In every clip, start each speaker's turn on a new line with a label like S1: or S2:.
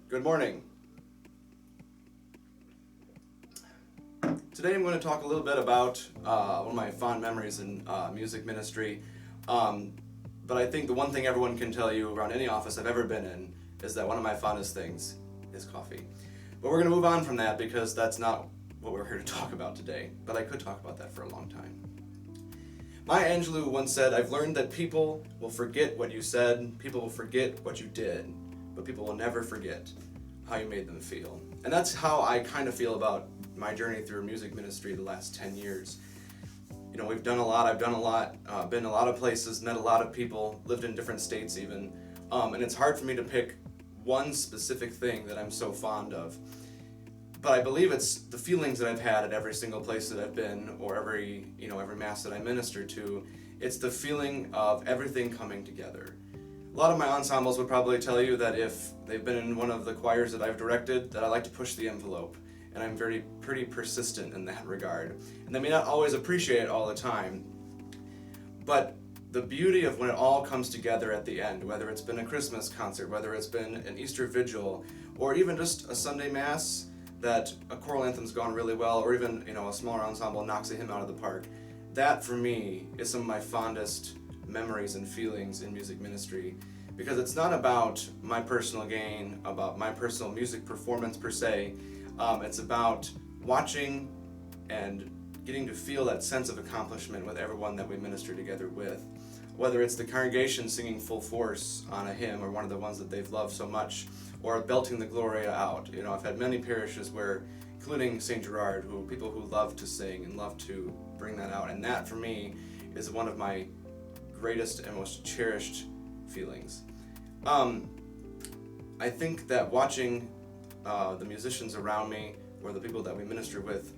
S1: Good morning. Today I'm going to talk a little bit about one of my fond memories in music ministry. But I think the one thing everyone can tell you around any office I've ever been in is that one of my fondest things is coffee. But we're going to move on from that because that's not what we're here to talk about today. But I could talk about that for a long time. Maya Angelou once said, "I've learned that people will forget what you said, people will forget what you did, but people will never forget how you made them feel." And that's how I kind of feel about my journey through music ministry the last 10 years. You know, we've done a lot, I've done a lot, been a lot of places, met a lot of people, lived in different states even, and it's hard for me to pick one specific thing that I'm so fond of. But I believe it's the feelings that I've had at every single place that I've been, or every mass that I minister to. It's the feeling of everything coming together. A lot of my ensembles would probably tell you that if they've been in one of the choirs that I've directed, that I like to push the envelope, and I'm pretty persistent in that regard. And they may not always appreciate it all the time, but the beauty of when it all comes together at the end, whether it's been a Christmas concert, whether it's been an Easter vigil, or even just a Sunday Mass that a choral anthem's gone really well, or even a smaller ensemble knocks a hymn out of the park, that for me is some of my fondest memories and feelings in music ministry, because it's not about my personal gain, about my personal music performance per se. It's about watching and getting to feel that sense of accomplishment with everyone that we minister together with. Whether it's the congregation singing full force on a hymn or one of the ones that they've loved so much, or belting the Gloria out. I've had many parishes where, including St. Gerard, people who love to sing and love to bring that out. And that, for me, is one of my greatest and most cherished feelings. I think that watching the musicians around me, or the people that we minister with,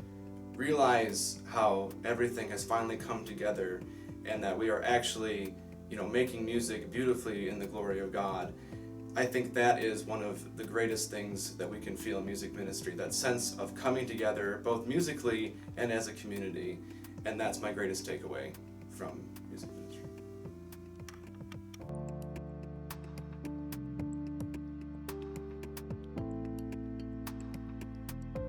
S1: realize how everything has finally come together, and that we are actually, making music beautifully in the glory of God. I think that is one of the greatest things that we can feel in music ministry, that sense of coming together, both musically and as a community, and that's my greatest takeaway from music ministry.